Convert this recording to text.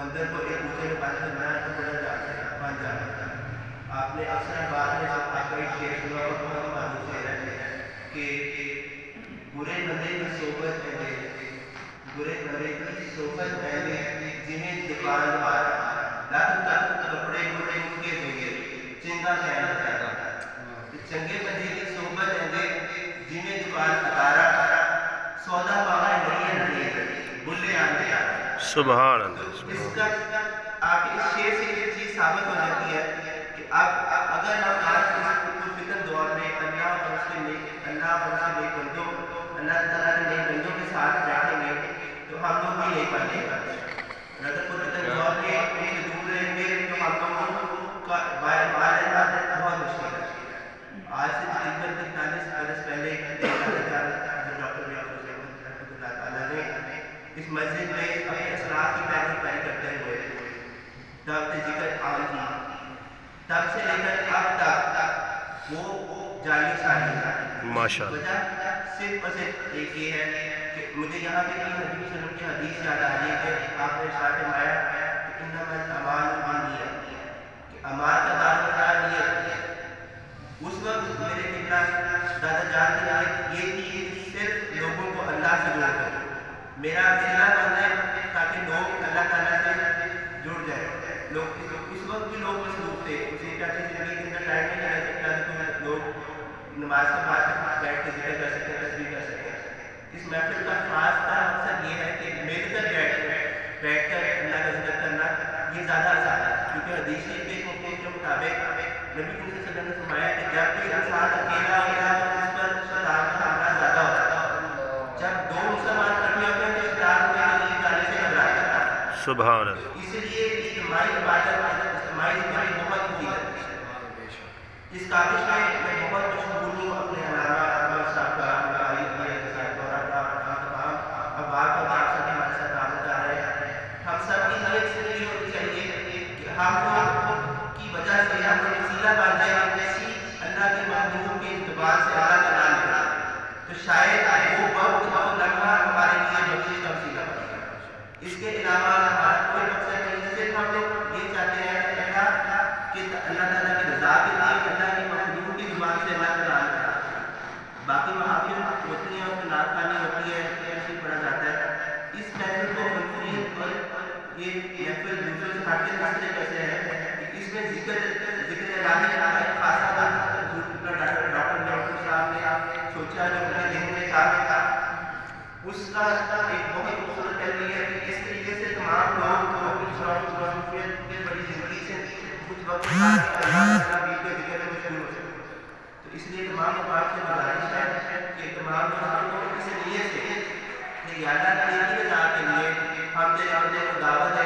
سمندر کو ایک دوسرے میں پانی سے بنانا تو بن جاتا ہے. آپ نے اکثر بات میں آپ کا ایک شعر سنا اور بہت معروف شعر ہے کہ برے بندے کی صحبت ہے، برے بندے کی صحبت ہے جنہیں دکان آرا لاکھ تک کپڑے برے ان کے ہوئے چنگا کہنا چاہتا. چنگے بندے کی صحبت ہے جنہیں دکان اتارا سودا پاوا نہیں ہے بلے آنے آ. سبحان اللہ. اس کا آپ اس شعر سے یہ چیز ثابت ہو جاتی ہے کہ اگر ہم آج اس فکر دور میں اللہ اور اس کے نیک بندوں اللہ تعالیٰ کے نیک بندوں کے ساتھ بیٹھیں گے تو ہم لوگ بھی نہیں پڑھیں گے. اگر فکر دور میں ان سے دور رہیں گے تو ہم لوگوں کا رہنا بہت مشکل ہے. آج سے تقریباً 43 برس پہلے ڈاکٹر اللہ تعالیٰ نے اس مسجد میں اپنے اسلاف کی پیروی کرتے ہوئے دعوت ذکر عام کی. تب سے لے کر اب تک وہ جاری ساری ہے. ماشاء وجہ صرف اور صرف ایک یہ ہے کہ مجھے یہاں پہ نبی صلی اللہ علیہ وسلم کی حدیث یاد آ رہی ہے کہ آپ نے ارشاد فرمایا کہ انما الاعمال بالنیات کہ اعمال کا دار نیت ہے. اس وقت میرے قبلہ دادا جان کی نیت یہ تھی کہ صرف لوگوں کو اللہ سے جوڑ کر میرا صلہ بن جائے تاکہ لوگ اللہ تعالیٰ سے جڑ جائیں. لوگ اس وقت بھی لوگ مصروف تھے، اسی کا زندگی کے اندر ٹائم نہیں رہ سکتا کہ لوگ نماز کے بعد بیٹھ کے ذکر کر سکیں، تصویر کر سکیں. اس محفل کا خاص مقصد یہ ہے کہ مل کر بیٹھ کر اللہ کا ذکر کرنا یہ زیادہ آسان ہے. کیونکہ حدیث کے مفہوم کے مطابق نبی صلی اللہ علیہ وسلم نے فرمایا کہ جب بھی انسان اکیلا ہوتا ہے تو اس پر شیطان کا حملہ زیادہ ہوتا ہے. جب دو مسلمان کٹھے ہوتے ہیں تو شیطان کے لیے جانے سے گھبراتا ہے. سبحان اللہ. اس لیے اجتماعی عبادت اجتماعی ذکر بہت مفید ہے. اس کاوش میں بہت مشغول ہوں اپنے علامہ احمد صاحب کا اباب کا آپ سب ہمارے ساتھ تعامل کر رہے ہیں. ہم سب کی نیت سے یہ ہونی چاہیے کہ ہم لوگ کی وجہ سے ہم لوگ وسیلہ بن جائے ایسی اللہ کے محبوب کے اعتبار سے اللہ کا نام لے تو شاید وہ وقت اور لمحہ ہمارے لیے بخشش کا وسیلہ بنے گا. اس کے علاوہ ہمارا کوئی مقصد نہیں، صرف ہم لوگ یہ چاہتے ہیں کہ اللہ تعالیٰ کی رضا کے لیے اللہ کے محبوب کی زبان سے اللہ کا نام لے. باقی محافل ہوتی ہیں اور نعت خوانی ہوتی ہے ایسے پڑھا جاتا ہے. اس محفل کو منفرد اور یہ محفل دوسروں سے ہٹ کے مسئلے کیسے ہے کہ اس میں ذکر الہی کا ایک خاصا ڈاکٹر صاحب نے سوچا جو اپنے ذہن میں تھا اس کا ایک بہت خوبصورت پہلو یہ ہے کہ اس طریقے سے تمام لوگ جو اپنی صورت کی بڑی زندگی سے کچھ وقت اللہ کے ذکر میں مشغول ہو سکتے. تو اس لیے تمام اوقات سے گزارش ہے کہ تمام لوگوں کو اس نیت سے کہ اللہ تیری رضا کے لیے ہم تیرے بندے کو دعوت